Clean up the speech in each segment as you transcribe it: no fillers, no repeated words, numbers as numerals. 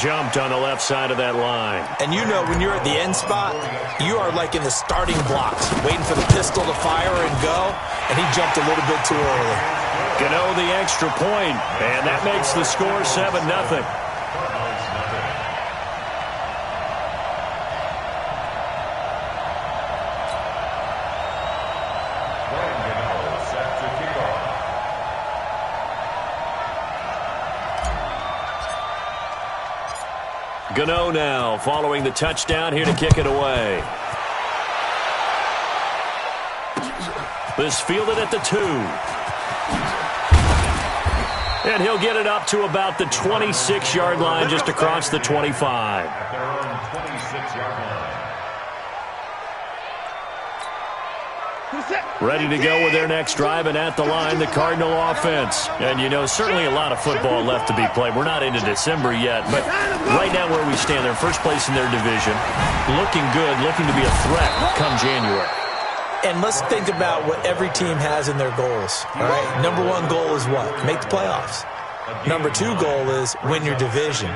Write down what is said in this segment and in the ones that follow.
Jumped on the left side of that line. And you know when you're at the end spot, you are like in the starting blocks, waiting for the pistol to fire and go, and he jumped a little bit too early. Gano the extra point, and that makes the score 7-0. Gano now following the touchdown here to kick it away. This fielded at the 2. And he'll get it up to about the 26-yard line, just across the 25. Ready to go with their next drive, and at the line, the Cardinal offense. And, you know, certainly a lot of football left to be played. We're not into December yet, but right now where we stand, they're first place in their division. Looking good, looking to be a threat come January. And let's think about what every team has in their goals, all right? Number 1 goal is what? Make the playoffs. Number 2 goal is win your division.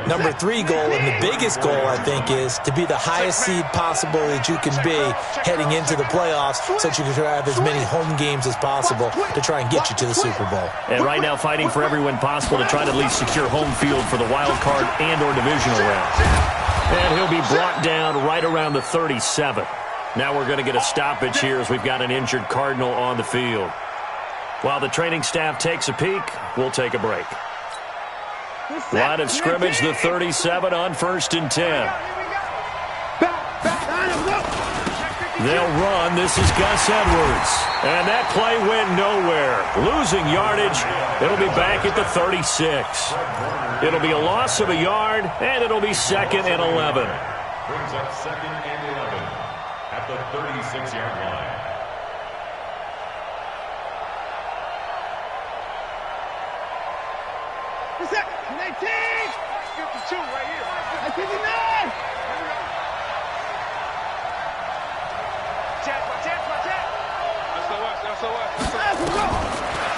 Number 3 goal, and the biggest goal, I think, is to be the highest seed possible that you can be heading into the playoffs so that you can have as many home games as possible to try and get you to the Super Bowl. And right now fighting for every win possible to try to at least secure home field for the wild card and or divisional round. And he'll be brought down right around the 37. Now we're going to get a stoppage here as we've got an injured Cardinal on the field. While the training staff takes a peek, we'll take a break. Line of scrimmage, the 37 on 1st and 10. They'll run. This is Gus Edwards. And that play went nowhere. Losing yardage. It'll be back at the 36. It'll be a loss of a yard, and it'll be 2nd and 11. Brings up 2nd and 11 at the 36-yard line. What's that? 19! 52 right here. 59!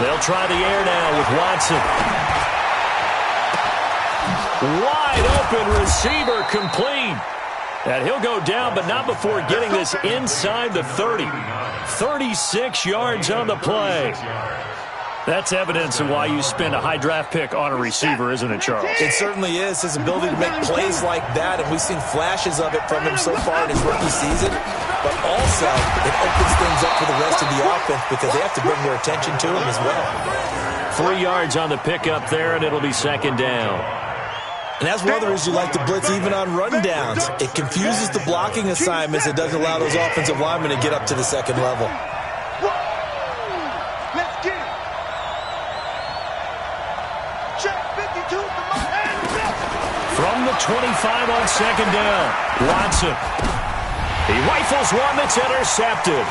They'll try the air now with Watson. Wide open receiver complete. And he'll go down, but not before getting this inside the 30. 36 yards on the play. That's evidence of why you spend a high draft pick on a receiver, isn't it, Charles? It certainly is. His ability to make plays like that, and we've seen flashes of it from him so far in his rookie season. But also, it opens things up for the rest of the offense because they have to bring their attention to him as well. 3 yards on the pickup there, and it'll be 2nd down. And that's one of the reasons you like to blitz even on rundowns. It confuses the blocking assignments. It doesn't allow those offensive linemen to get up to the 2nd level. From the 25 on 2nd down, Watson. He rifles one that's intercepted.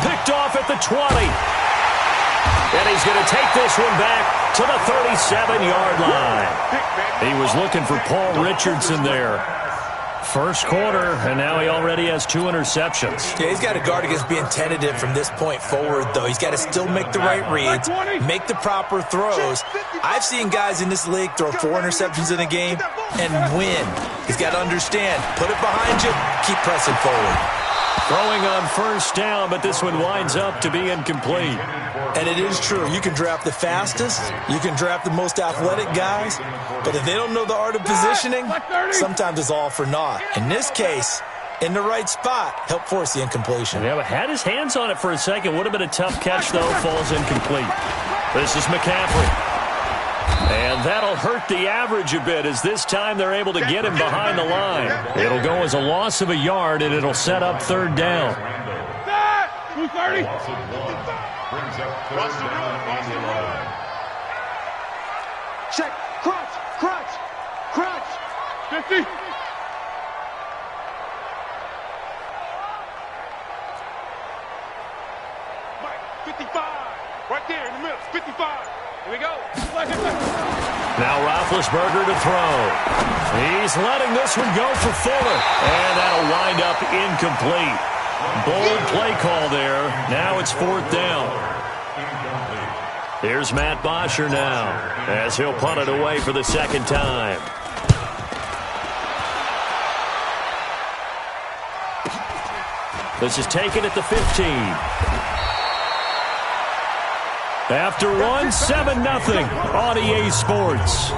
Picked off at the 20. And he's going to take this one back to the 37-yard line. He was looking for Paul Richardson there. First quarter, and now he already has 2 interceptions. Yeah, he's got to guard against being tentative from this point forward, though. He's got to still make the right reads, make the proper throws. I've seen guys in this league throw 4 interceptions in a game and win. He's got to understand, put it behind you, keep pressing forward. Throwing on 1st down, but this one winds up to be incomplete. And it is true. You can draft the fastest. You can draft the most athletic guys. But if they don't know the art of positioning, sometimes it's all for naught. In this case, in the right spot, help force the incompletion. Yeah, but had his hands on it for a second. Would have been a tough catch, though. Falls incomplete. This is McCaffrey. And that'll hurt the average a bit as this time they're able to get him behind the line. It'll go as a loss of a yard, and it'll set up 3rd down. 230. Brings up 3rd down and 11. Check. Crunch. 50. Mike, 55. Right there in the middle. 55. Here we go. Now Roethlisberger to throw. He's letting this one go for Fuller. And that'll wind up incomplete. Bold play call there. Now it's 4th down. Here's Matt Bosher now as he'll punt it away for the 2nd time. This is taken at the 15. After one, 7-0 on EA Sports.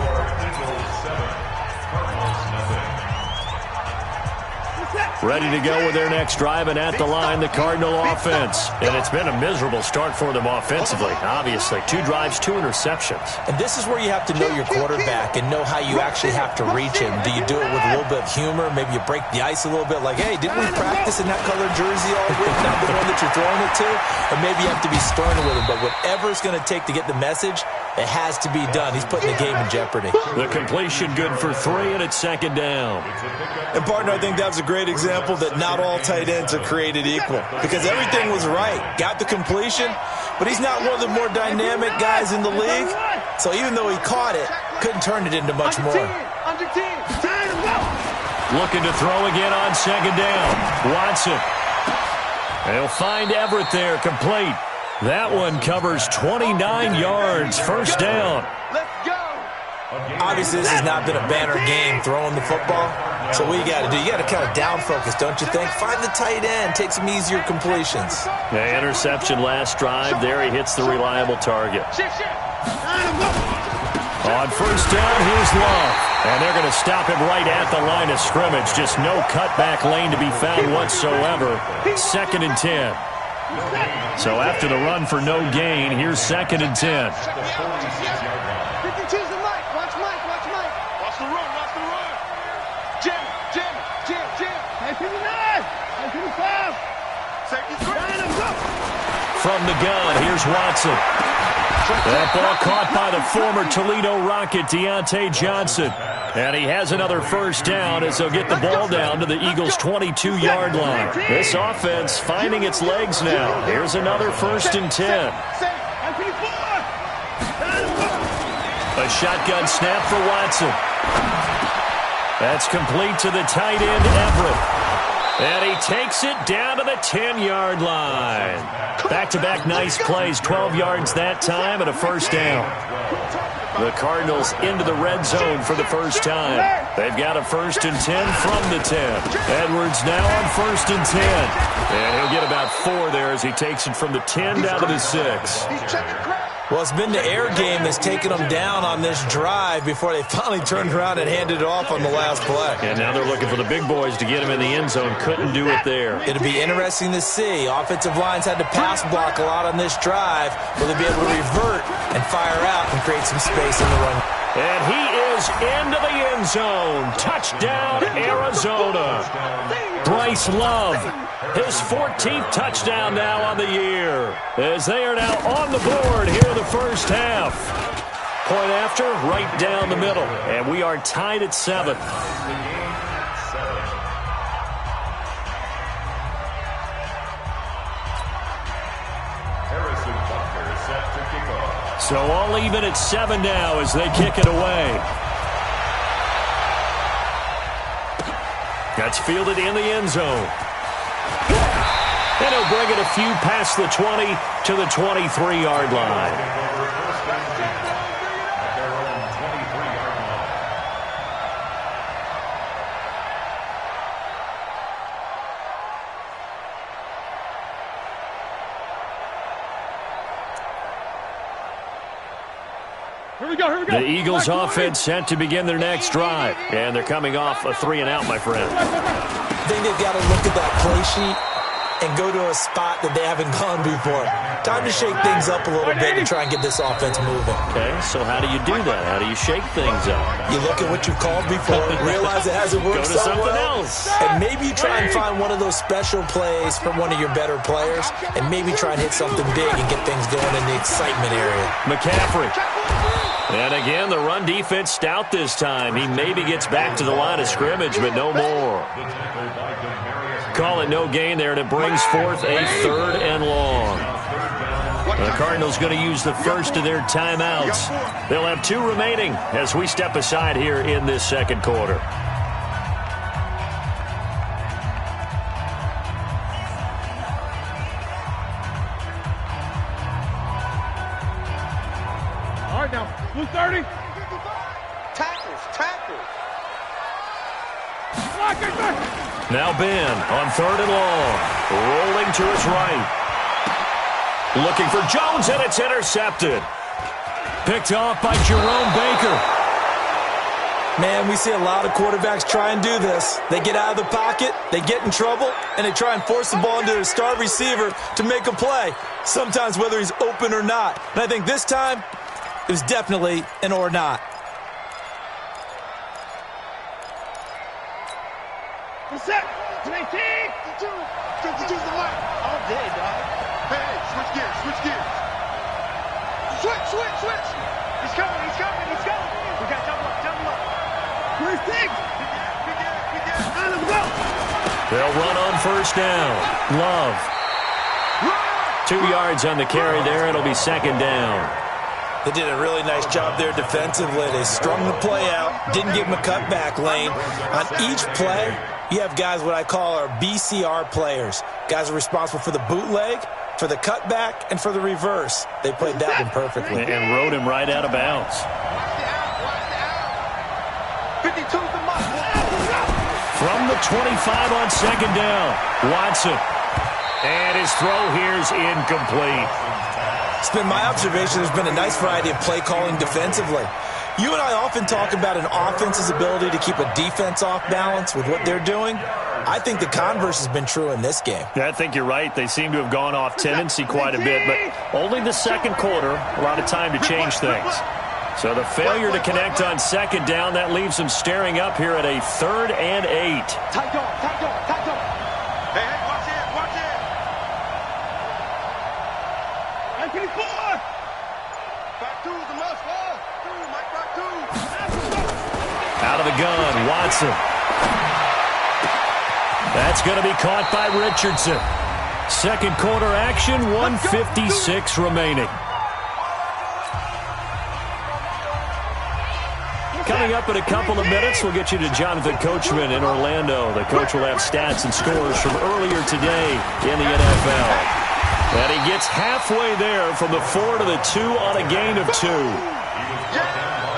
Ready to go with their next drive, and at the line, the Cardinal offense. And it's been a miserable start for them offensively, obviously. 2 drives, 2 interceptions. And this is where you have to know your quarterback and know how you actually have to reach him. Do you do it with a little bit of humor? Maybe you break the ice a little bit, like, hey, didn't we practice in that colored jersey all week, not the one that you're throwing it to? Or maybe you have to be stern with him. But whatever it's going to take to get the message, it has to be done. He's putting the game in jeopardy. The completion good for 3, and it's second down. And, partner, I think that's a great example that not all tight ends are created equal, because everything was right. Got the completion, but he's not one of the more dynamic guys in the league. So even though he caught it, couldn't turn it into much more. Looking to throw again on second down. Watson. They'll find Everett there, complete. That one covers 29 yards, first down. Let's go. Obviously, this has not been a banner game throwing the football. So what you got to do, you got to kind of down focus, don't you think? Find the tight end, take some easier completions. The interception last drive. There he hits the reliable target. On first down, here's Love. And they're going to stop him right at the line of scrimmage. Just no cutback lane to be found whatsoever. Second and 10. So after the run for no gain, here's second and 10. 52's the Mike. Watch Mike. Watch Mike. Watch the run. Watch the run. Jim. Hey, 59. Hey, 55. Safety's great. From the gun, here's Watson. That ball caught by the former Toledo Rocket, Deontay Johnson. And he has another first down as they'll get the ball down to the Eagles' 22-yard line. This offense finding its legs now. Here's another first and 10. A shotgun snap for Watson. That's complete to the tight end, Everett. And he takes it down to the 10-yard line. Back-to-back nice plays, 12 yards that time and a first down. The Cardinals into the red zone for the first time. They've got a first and 10 from the 10. Edwards now on first and 10. And he'll get about 4 there as he takes it from the 10 down to the 6. Well, it's been the air game that's taken them down on this drive before they finally turned around and handed it off on the last play. And now they're looking for the big boys to get him in the end zone. Couldn't do it there. It'll be interesting to see. Offensive lines had to pass block a lot on this drive. Will they be able to revert and fire out and create some space in the run? And he is into the end zone. Touchdown, Arizona. Bryce Love, his 14th touchdown now on the year, as they are now on the board here in the first half. Point after, right down the middle, and we are tied at 7. So all even at 7 now as they kick it away. That's fielded in the end zone. And he'll bring it a few past the 20 to the 23-yard line. Here we go. The Eagles offense set to begin their next drive. And they're coming off a 3-and-out, my friend. I think they've got to look at that play sheet and go to a spot that they haven't gone before. Time to shake things up a little bit and try and get this offense moving. Okay, so how do you do that? How do you shake things up? You look at what you've called before, realize it hasn't worked Go to so something well, else. and maybe you try and find one of those special plays from one of your better players, and maybe try and hit something big and get things going in the excitement area. McCaffrey. And again, the run defense stout this time. He maybe gets back to the line of scrimmage, but no more. Call it no gain there, and it brings forth a 3rd and long. The Cardinals going to use the first of their timeouts. They'll have 2 remaining as we step aside here in this second quarter. All right, now, blue 30. Tackles. Block it, Now Ben on 3rd and long. Rolling to his right. Looking for Jones, and it's intercepted. Picked off by Jerome Baker. Man, we see a lot of quarterbacks try and do this. They get out of the pocket, they get in trouble, and they try and force the ball into their star receiver to make a play, sometimes whether he's open or not. And I think this time, it was definitely an or not. What's up? 19, 52, 52's the light. All day, dog. Hey, switch gears. Switch. He's coming. We got double up. Where's Diggs? We get it. Let's go. They'll run on 1st down. Love. 2 yards on the carry there. It'll be 2nd down. They did a really nice job there defensively. They strung the play out, didn't give him a cutback lane. On each play, you have guys what I call our BCR players. Guys are responsible for the bootleg, for the cutback, and for the reverse. They played that one perfectly. And rode him right out of bounds. 52's the mark. From the 25 on 2nd down, Watson. And his throw here's incomplete. It's been my observation there's been a nice variety of play calling defensively. You and I often talk about an offense's ability to keep a defense off balance with what they're doing. I think the converse has been true in this game. Yeah, I think you're right. They seem to have gone off tendency quite a bit, but only the 2nd quarter, a lot of time to change things. So the failure to connect on 2nd down, that leaves them staring up here at a 3rd and 8. Tight dog. Hey, watch it. 94. Back 2's the must. Mike back 2. Out of the gun, Watson. That's going to be caught by Richardson. 2nd quarter action, 1:56 remaining. Coming up in a couple of minutes, we'll get you to Jonathan Coachman in Orlando. The coach will have stats and scores from earlier today in the NFL. And he gets halfway there from the 4 to the 2 on a gain of 2.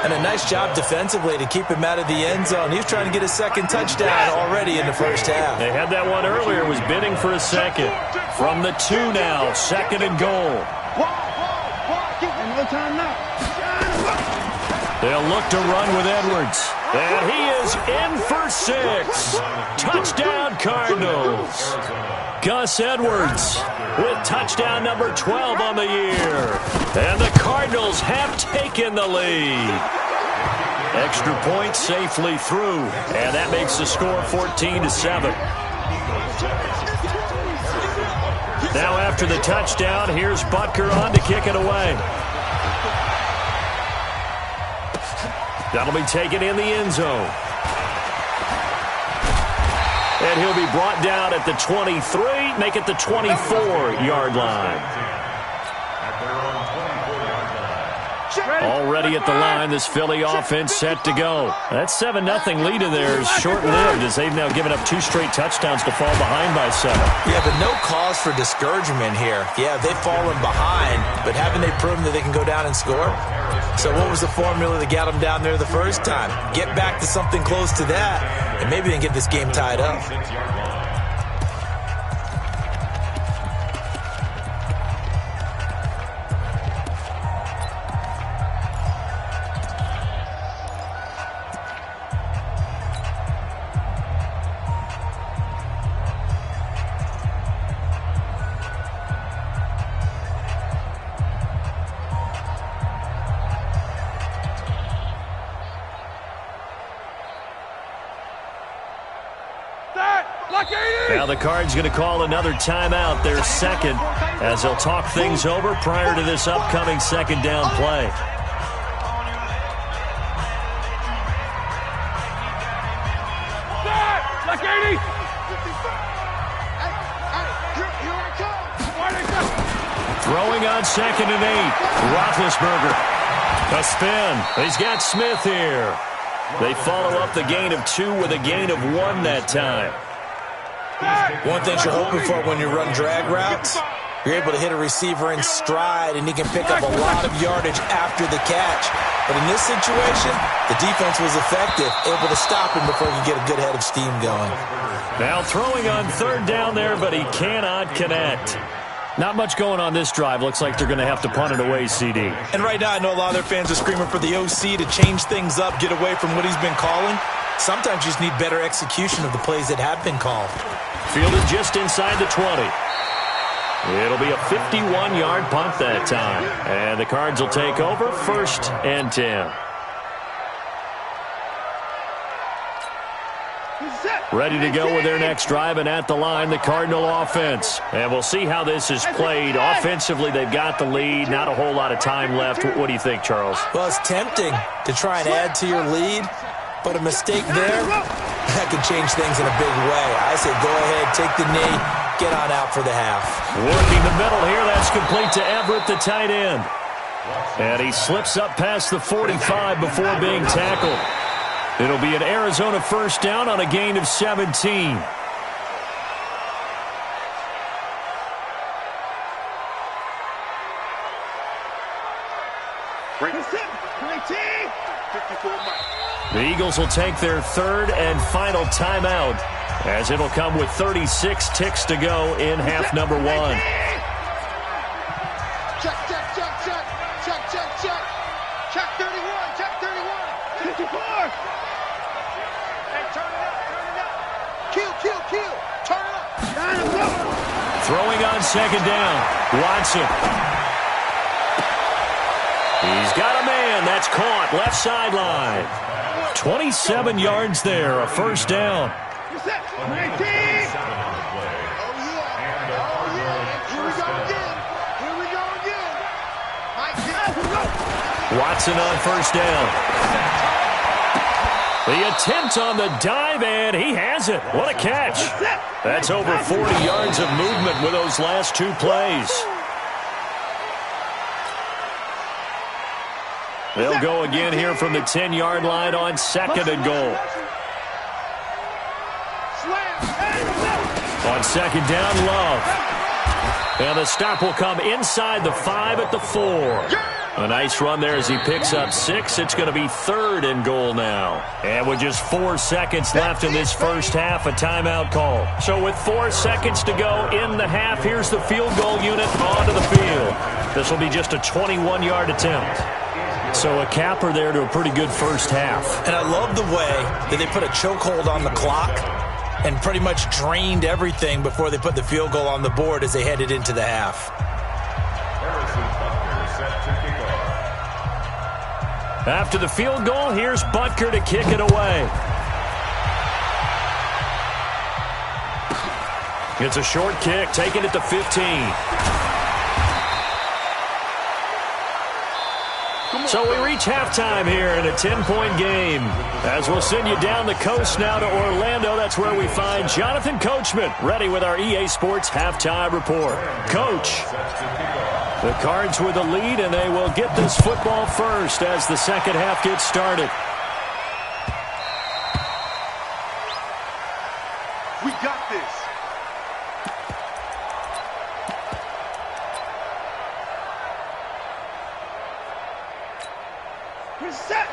And a nice job defensively to keep him out of the end zone. He was trying to get a 2nd touchdown already in the 1st half. They had that one earlier, was bidding for a 2nd. From the 2 now, 2nd and goal. No time now. They'll look to run with Edwards. And he is in for 6. Touchdown, Cardinals. Gus Edwards with touchdown number 12 on the year. And the Cardinals have taken the lead. Extra point safely through. And that makes the score 14-7. Now after the touchdown, here's Butker on to kick it away. That'll be taken in the end zone. And he'll be brought down at the 23, make it the 24-yard line. Already at the line, this Philly offense set to go. That 7-0 lead in there is short-lived as they've now given up 2 straight touchdowns to fall behind by 7. Yeah, but no cause for discouragement here. Yeah, they've fallen behind, but haven't they proven that they can go down and score? So what was the formula that got them down there the first time? Get back to something close to that, and maybe they can get this game tied up. Now the Cards going to call another timeout, their 2nd, as they'll talk things over prior to this upcoming 2nd down play. Throwing on 2nd and 8, Roethlisberger. A spin. He's got Smith here. They follow up the gain of 2 with a gain of 1 that time. One thing you're hoping for when you run drag routes, You're able to hit a receiver in stride, and he can pick up a lot of yardage after the catch. But in this situation, the defense was effective, able to stop him before he could get a good head of steam going. Now throwing on third down there, but he cannot connect. Not much going on this drive. Looks like they're going to have to punt it away, CD. And right now, I know a lot of their fans are screaming for the OC to change things up, get away from what he's been calling. Sometimes you just need better execution of the plays that have been called. Fielded just inside the 20. It'll be a 51-yard punt that time. And the Cards will take over, 1st and 10. Ready to go with their next drive, and at the line, the Cardinal offense. And we'll see how this is played. Offensively, they've got the lead. Not a whole lot of time left. What do you think, Charles? Well, it's tempting to try and add to your lead, but a mistake there, that could change things in a big way. I say go ahead, take the knee, get on out for the half. Working the middle here, that's complete to Everett, the tight end. And he slips up past the 45 before being tackled. It'll be an Arizona first down on a gain of 17. The Eagles will take their third and final timeout, as it'll come with 36 ticks to go in half number 1. Check, check, check, check. Check, check, check. Check 31, check 31. 54. Hey, turn it up, turn it up. Kill, kill, kill. Turn it up. Throwing on second down. Watson. He's got a man. That's caught. Left sideline. 27 yards there. A first down. Watson on first down. The attempt on the dive, and he has it. What a catch. That's over 40 yards of movement with those last 2 plays. They'll go again here from the 10-yard line on 2nd and goal. On 2nd down, Love. And the stop will come inside the 5 at the 4. A nice run there as he picks up 6. It's going to be 3rd and goal now. And with just 4 seconds left in this first half, a timeout call. So with 4 seconds to go in the half, here's the field goal unit onto the field. This will be just a 21-yard attempt. So a capper there to a pretty good first half. And I love the way that they put a chokehold on the clock and pretty much drained everything before they put the field goal on the board as they headed into the half. After the field goal, here's Butker to kick it away. It's a short kick, taking it to 15. So we reach halftime here in a 10-point game. As we'll send you down the coast now to Orlando, that's where we find Jonathan Coachman, ready with our EA Sports Halftime Report. Coach, the Cards with the lead, and they will get this football first as the second half gets started. We got this.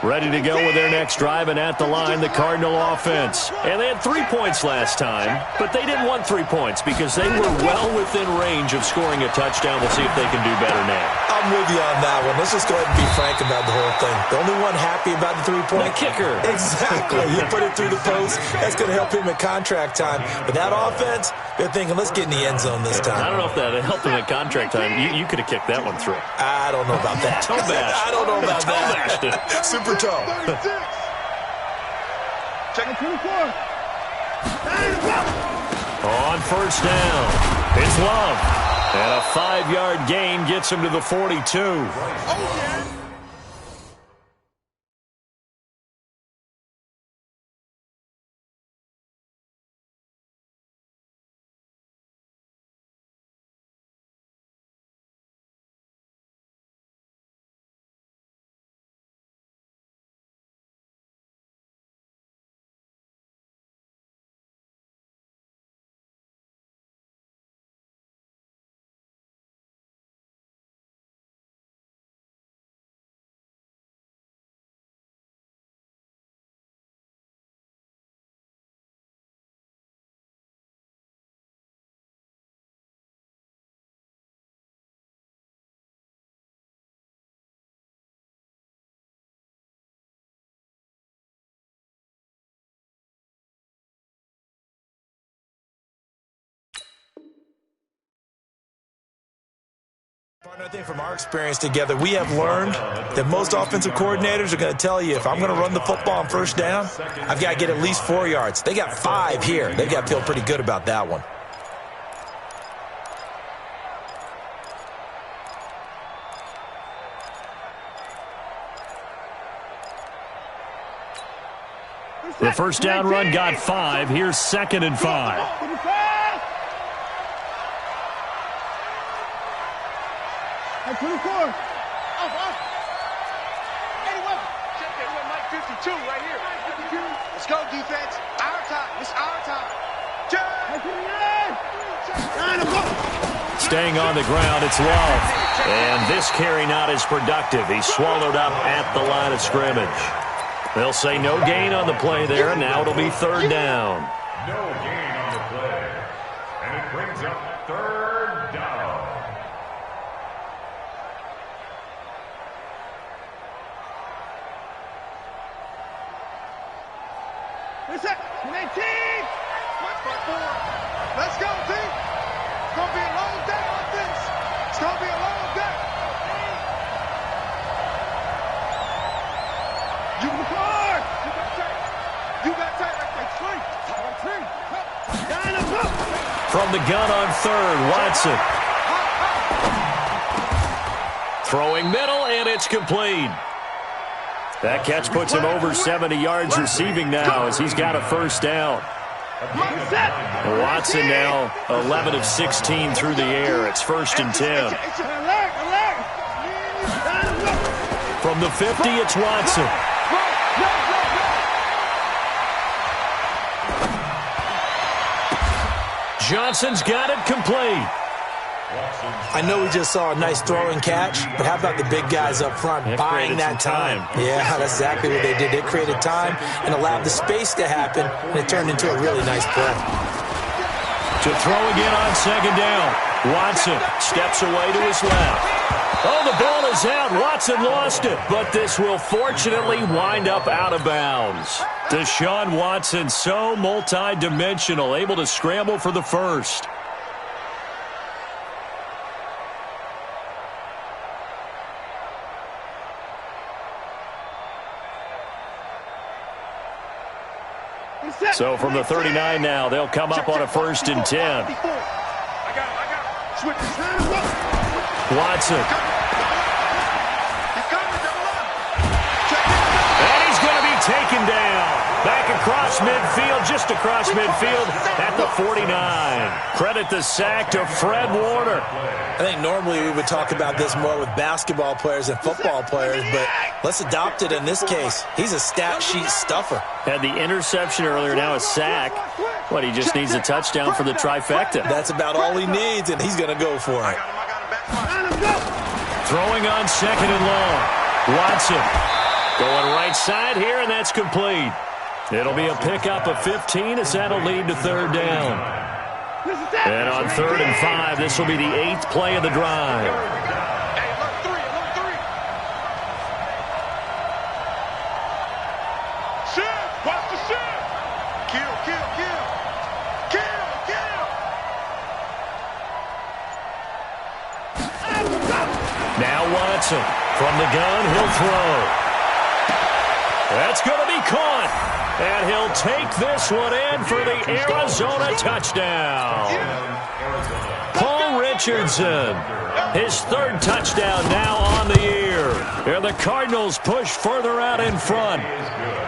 Ready to go with their next drive, and at the line, the Cardinal offense. And they had 3 points last time, but they didn't want 3 points because they were well within range of scoring a touchdown. We'll see if they can do better now. I'm with you on that one. Let's just go ahead and be frank about the whole thing. The only one happy about the 3-point? The kicker. Exactly. You put it through the post. That's going to help him at contract time. But that offense, they're thinking, let's get in the end zone this time. I don't know if that helped him at contract time. You could have kicked that one through. I don't know about that. Toe bash. I don't know about that. Super toe. Check 24. On first down, it's Love. And a 5-yard gain gets him to the 42. Oh, yeah. I think from our experience together, we have learned that most offensive coordinators are going to tell you, if I'm going to run the football on first down, I've got to get at least 4 yards. They got 5 here. They've got to feel pretty good about that one. The first down run got 5. Here's 2nd and 5. At 24. Off. 81. Check that. We're Mike 52 right here. 52. Let's go, defense. Our time. It's our time. Staying on the ground, it's Love. And this carry not as productive. He's swallowed up at the line of scrimmage. They'll say no gain on the play there. Now it'll be 3rd down. No gain on the play. And it brings up 3rd down. What's that? 19. Watch my board. Let's go, team. It's going to be a long day on this. It's going to be a long day. You can guard. You got tight like that. Three. From the gun on 3rd, Watson. Throwing middle, and it's complete. That catch puts him over 70 yards receiving now as he's got a first down. Watson now 11 of 16 through the air. It's 1st and 10. From the 50, it's Watson. Johnson's got it complete. I know we just saw a nice throwing catch, but how about the big guys up front buying that time? Yeah, that's exactly what they did. They created time and allowed the space to happen, and it turned into a really nice play. To throw again on 2nd down. Watson steps away to his left. Oh, the ball is out. Watson lost it, but this will fortunately wind up out of bounds. Deshaun Watson, so multi-dimensional, able to scramble for the first. So from the 39 now, they'll come up on a 1st and 10. Watson. And he's going to be taken down. Back across midfield, just across midfield at the 49. Credit the sack to Fred Warner. I think normally we would talk about this more with basketball players than football players, but let's adopt it in this case. He's a stat sheet stuffer. Had the interception earlier, now a sack. What, he just needs a touchdown for the trifecta. That's about all he needs, and he's going to go for it. Throwing on 2nd and long. Watson going right side here, and that's complete. It'll be a pickup of 15 as that'll lead to 3rd down. And on 3rd and 5, this will be the 8th play of the drive. Watch the shift. Kill. Now Watson from the gun, he'll throw. That's going to be caught. And he'll take this one in for the Arizona touchdown. Paul Richardson, his 3rd touchdown now on the year. And the Cardinals push further out in front.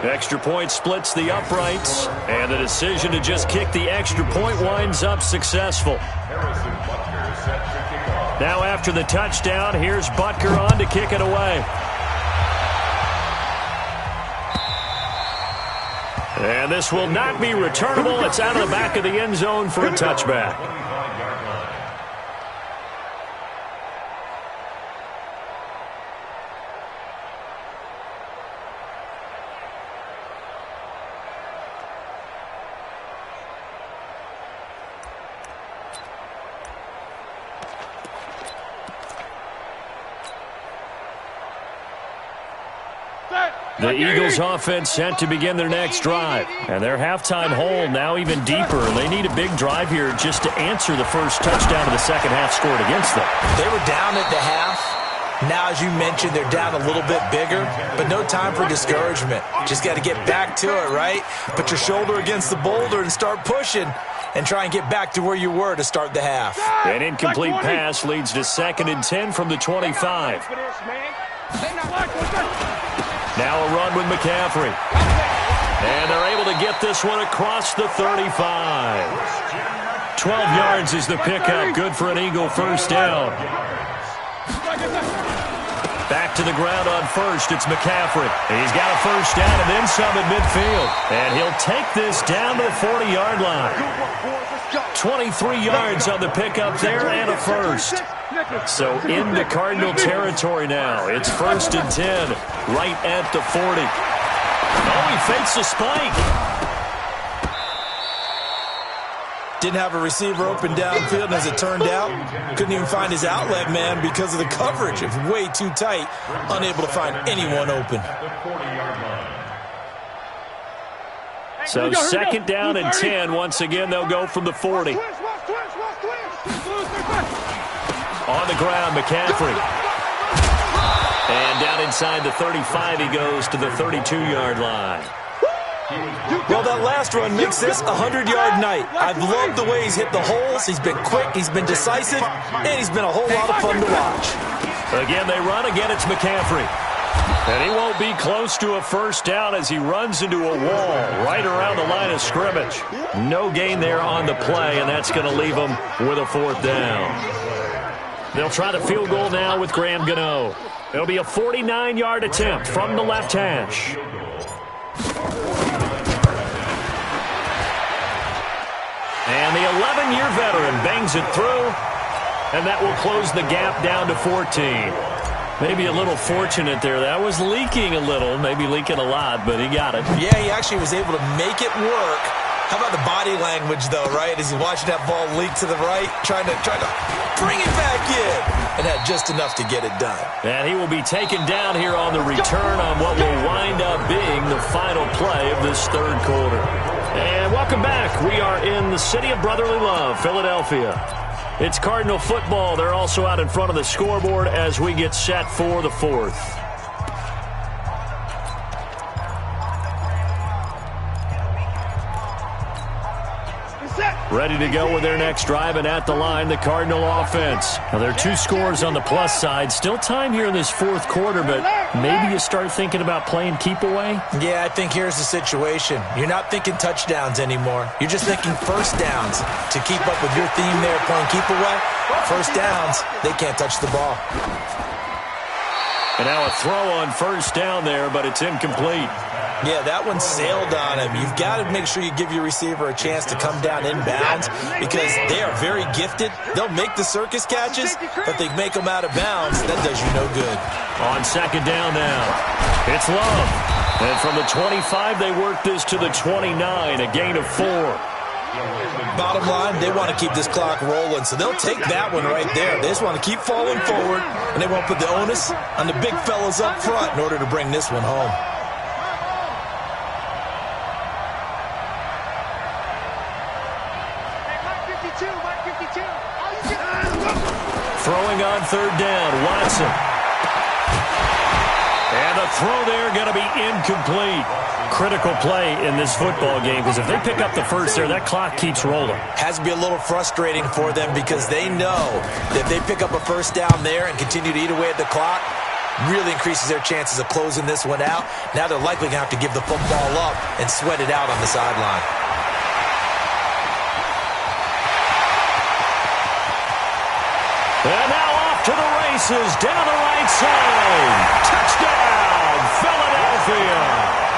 Extra point splits the uprights, and the decision to just kick the extra point winds up successful. Now after the touchdown, here's Butker on to kick it away. And this will not be returnable. It's out of the back of the end zone for a touchback. The Eagles offense set to begin their next drive. And their halftime hole now even deeper. They need a big drive here just to answer the first touchdown of the second half scored against them. They were down at the half. Now, as you mentioned, they're down a little bit bigger, but no time for discouragement. Just got to get back to it, right? Put your shoulder against the boulder and start pushing and try and get back to where you were to start the half. An incomplete pass leads to 2nd and 10 from the 25. Now a run with McCaffrey. And they're able to get this one across the 35. 12 yards is the pickup. Good for an Eagle first down. Back to the ground on first. It's McCaffrey. He's got a first down and then some at midfield. And he'll take this down to the 40-yard line. 23 yards on the pickup there and a first. So into Cardinal territory now. It's 1st and 10 right at the 40. Oh, he fakes a spike. Didn't have a receiver open downfield, and as it turned out, couldn't even find his outlet man because of the coverage. It's way too tight, unable to find anyone open. So 2nd down and 10. Once again, they'll go from the 40. On the ground, McCaffrey. And down inside the 35, he goes to the 32-yard line. Well, that last run makes this a 100-yard night. I've loved the way he's hit the holes. He's been quick, he's been decisive, and he's been a whole lot of fun to watch. Again, they run. Again, it's McCaffrey. And he won't be close to a first down as he runs into a wall right around the line of scrimmage. No gain there on the play, and that's going to leave him with a 4th down. They'll try the field goal now with Graham Gano. It'll be a 49-yard attempt from the left hash. And the 11-year veteran bangs it through, and that will close the gap down to 14. Maybe a little fortunate there. That was leaking a little, maybe leaking a lot, but he got it. Yeah, he actually was able to make it work. How about the body language, though, right? As he's watching that ball leak to the right, trying to bring it back in, and had just enough to get it done. And he will be taken down here on the return on what will wind up being the final play of this 3rd quarter. And welcome back. We are in the city of brotherly love, Philadelphia. It's Cardinal football. They're also out in front of the scoreboard as we get set for the 4th. Ready to go with their next drive, and at the line, the Cardinal offense. Now, there are 2 scores on the plus side. Still time here in this 4th quarter, but maybe you start thinking about playing keep away? Yeah, I think here's the situation. You're not thinking touchdowns anymore. You're just thinking first downs. To keep up with your theme there, playing keep away, first downs, they can't touch the ball. And now a throw on first down there, but it's incomplete. Yeah, that one sailed on him. You've got to make sure you give your receiver a chance to come down inbounds because they are very gifted. They'll make the circus catches, but they make them out of bounds. That does you no good. On 2nd down now, it's Love. And from the 25, they work this to the 29, a gain of 4. Bottom line, they want to keep this clock rolling, so they'll take that one right there. They just want to keep falling forward, and they won't put the onus on the big fellas up front in order to bring this one home. Throwing on 3rd down, Watson. And the throw there going to be incomplete. Critical play in this football game because if they pick up the first there, that clock keeps rolling. Has to be a little frustrating for them because they know that if they pick up a first down there and continue to eat away at the clock, really increases their chances of closing this one out. Now they're likely going to have to give the football up and sweat it out on the sideline. And now off to the races, down the right side. Touchdown, Philadelphia.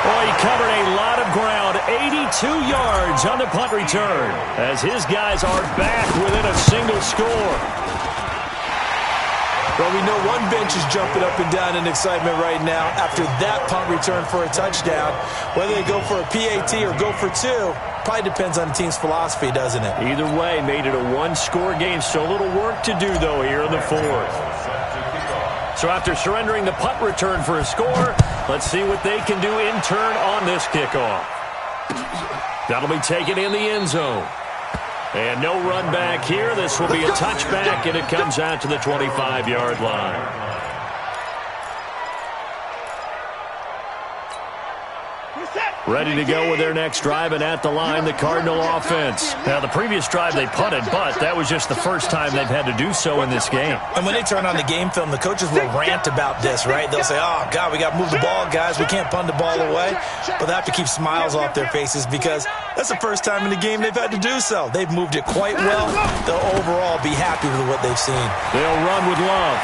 Well, he covered a lot of ground, 82 yards on the punt return, as his guys are back within a single score. Well, we know one bench is jumping up and down in excitement right now after that punt return for a touchdown. Whether they go for a PAT or go for 2, probably depends on the team's philosophy, doesn't it? Either way, made it a 1-score game. Still a little work to do, though, here in the 4th. So after surrendering the punt return for a score, Let's see what they can do in turn on this kickoff. That'll be taken in the end zone. And no run back here. This will be a touchback, and it comes out to the 25-yard line. Ready to go with their next drive, and at the line, the Cardinal offense. Now, the previous drive they punted, but that was just the first time they've had to do so in this game. And when they turn on the game film, the coaches will rant about this, right? They'll say, oh, God, we got to move the ball, guys. We can't punt the ball away. But they have to keep smiles off their faces because that's the first time in the game they've had to do so. They've moved it quite well. They'll overall be happy with what they've seen. They'll run with Love.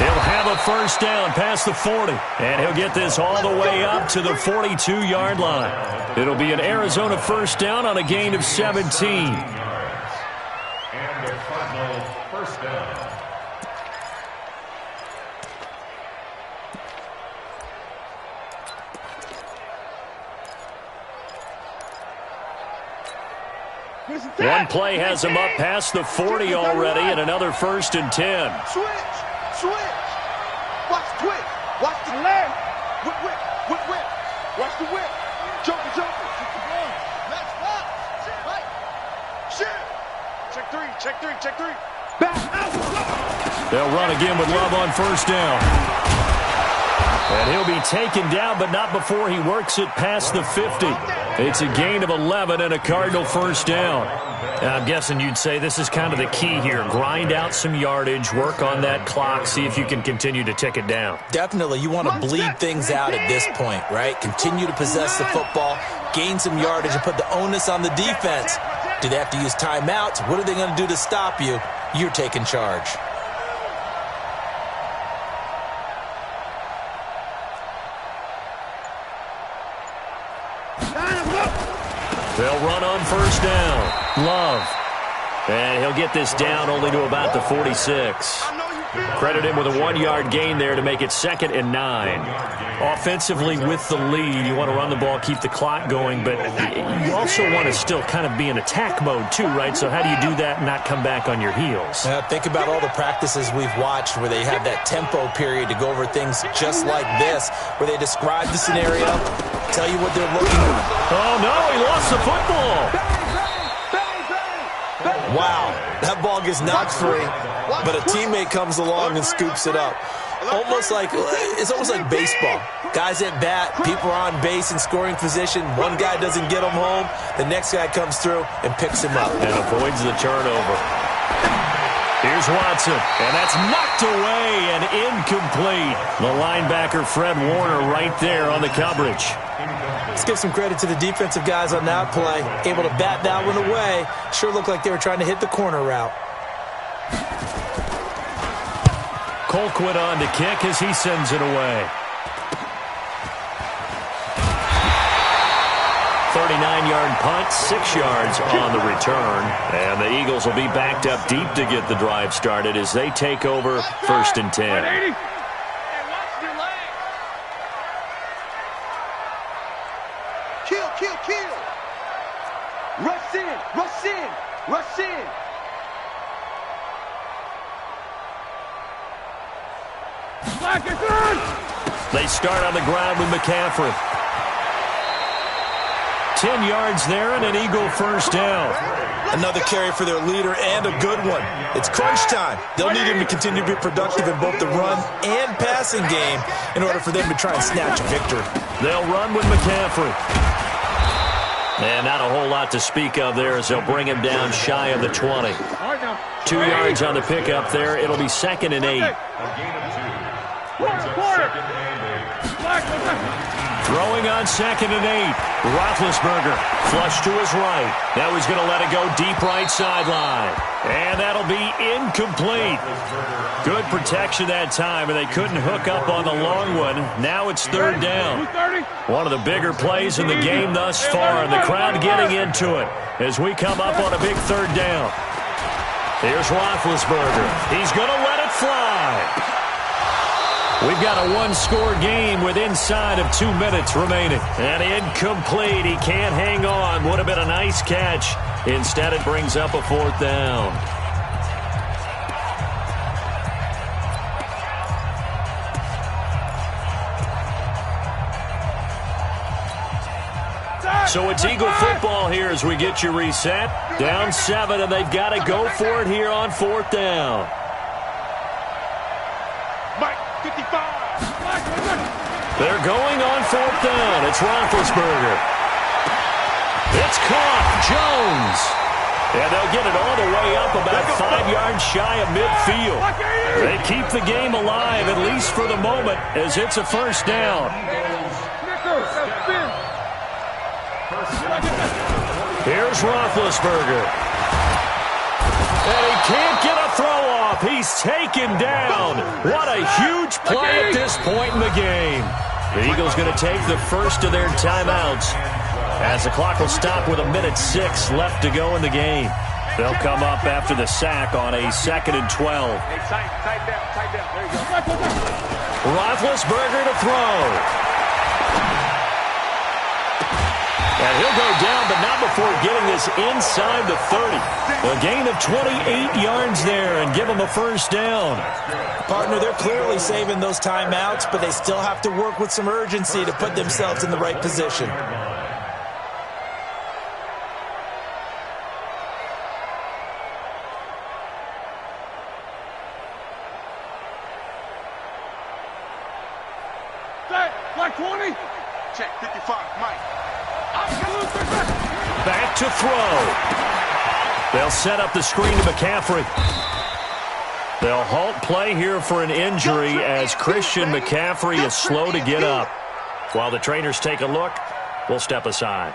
He'll have a first down past the 40, and he'll get this all the way up to the 42-yard line. It'll be an Arizona first down on a gain of 17. And the Cardinal first down. One play has him up past the 40 already, and another 1st and 10. Switch. Watch the twitch. Watch the leg. Whip. Watch the whip. Joker. Let's stop. Right. Shit. Check three. Back. They'll run again with Love on first down. And he'll be taken down, but not before he works it past the 50. It's a gain of 11 and a Cardinal first down. Now, I'm guessing you'd say this is kind of the key here. Grind out some yardage, work on that clock, see if you can continue to tick it down. Definitely, you want to bleed things out at this point, right? Continue to possess the football, gain some yardage, and put the onus on the defense. Do they have to use timeouts? What are they going to do to stop you? You're taking charge. They'll run on first down. Love. And he'll get this down only to about the 46. Credit him with a 1-yard gain there to make it 2nd and 9. Offensively with the lead, you want to run the ball, keep the clock going, but you also want to still kind of be in attack mode too, right? So how do you do that and not come back on your heels? Think about all the practices we've watched where they have that tempo period to go over things just like this, where they describe the scenario, tell you what they're looking for. Oh, no, he lost the football. Wow, that ball gets knocked free, but a teammate comes along and scoops it up. It's almost like baseball. Guys at bat, people are on base in scoring position. One guy doesn't get him home. The next guy comes through and picks him up. And avoids the turnover. Here's Watson, and that's knocked away and incomplete. The linebacker, Fred Warner, right there on the coverage. Let's give some credit to the defensive guys on that play. Able to bat that one away. Sure looked like they were trying to hit the corner route. Colquitt on to kick as he sends it away. 39-yard punt, 6 yards on the return. And the Eagles will be backed up deep to get the drive started as they take over 1st and 10. Kill. Rush in. They start on the ground with McCaffrey. 10 yards there and an Eagle first down. Another carry for their leader and a good one. It's crunch time. They'll need him to continue to be productive in both the run and passing game in order for them to try and snatch a victory. They'll run with McCaffrey. And not a whole lot to speak of there as they'll bring him down shy of the 20. 2 yards on the pickup there. It'll be 2nd and 8. Throwing on 2nd and 8. Roethlisberger flush to his right. Now he's going to let it go deep right sideline. And that'll be incomplete. Good protection that time, and they couldn't hook up on the long one. Now it's 3rd down. One of the bigger plays in the game thus far, and the crowd getting into it as we come up on a big 3rd down. Here's Roethlisberger. He's going to let it fly. We've got a 1-score game with inside of 2 minutes remaining. And incomplete. He can't hang on. Would have been a nice catch. Instead, it brings up a 4th down. So it's Eagle football here as we get you reset. Down 7, and they've got to go for it here on 4th down. Mike, 55. They're going on 4th down. It's Roethlisberger. It's caught. Jones. And they'll get it all the way up about 5 yards shy of midfield. They keep the game alive, at least for the moment, as it's a 1st down. Here's Roethlisberger. And he can't get a throw off. He's taken down. What a huge play at this point in the game. The Eagles going to take the first of their timeouts, as the clock will stop with 1:06 left to go in the game. They'll come up after the sack on a 2nd and 12. Hey, tight down. There you go. Roethlisberger to throw. And he'll go down, but not before getting this inside the 30. A gain of 28 yards there and give them a 1st down. Partner, they're clearly saving those timeouts, but they still have to work with some urgency to put themselves in the right position. Like 20. Check, 55, Mike. Back to throw. They'll set up the screen to McCaffrey. They'll halt play here for an injury as Christian McCaffrey is slow to get up. While the trainers take a look, we'll step aside.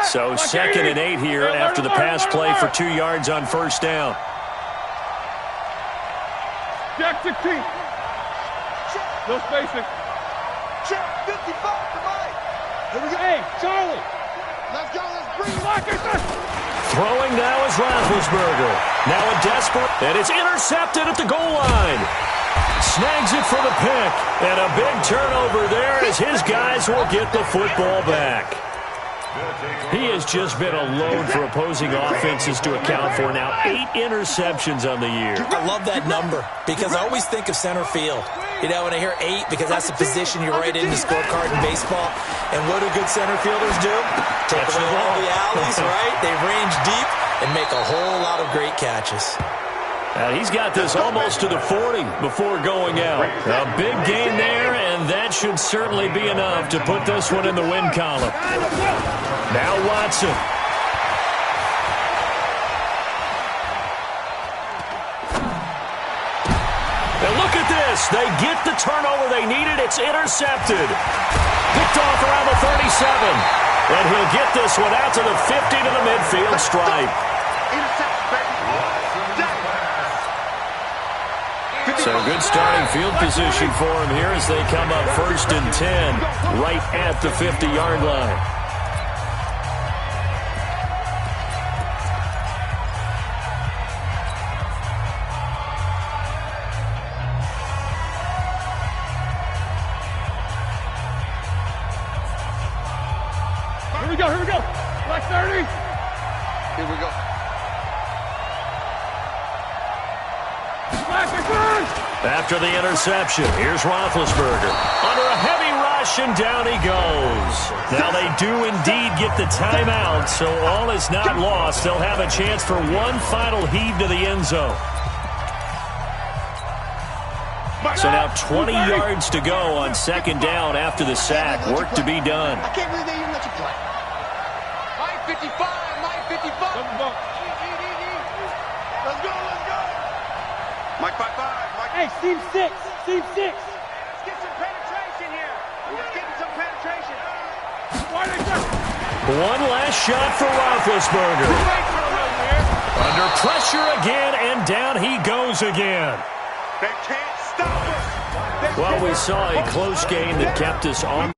So 2nd and 8 here after the pass play for 2 yards on 1st down. Jack 16. No spacing. Check, 55 to Mike. Here we go. Hey, Charlie. Let's go. Let's bring it. Throwing now is Roethlisberger. Now a desperate, and it's intercepted at the goal line. Snags it for the pick, and a big turnover there as his guys will get the football back. He has just been a load for opposing offenses to account for now. 8 interceptions on the year. I love that number because I always think of center field. You know, when I hear 8, because that's the position you're right in the scorecard in baseball. And what do good center fielders do? Take away all the alleys, right? They range deep and make a whole lot of great catches. He's got this almost to the 40 before going out. A big gain there, and that should certainly be enough to put this one in the win column. Now Watson. And look at this. They get the turnover they needed. It's intercepted. Picked off around the 37. And he'll get this one out to the 50 to the midfield stripe. So good starting field position for him here as they come up 1st and 10 right at the 50-yard line. Here we go. Like 30. Here we go. After the interception, here's Roethlisberger. Under a heavy rush, and down he goes. Now they do indeed get the timeout, so all is not lost. They'll have a chance for one final heave to the end zone. So now 20 yards to go on 2nd down after the sack. Work to be done. I can't believe they even let you play. Mike 55, Mike 55. Let's go. Mike 55. Hey, seam 6. Let's get some penetration here. We're just getting some penetration. One last shot for Roethlisberger. Under pressure again, and down he goes again. They can't stop us. Well, we saw a close game that kept us on.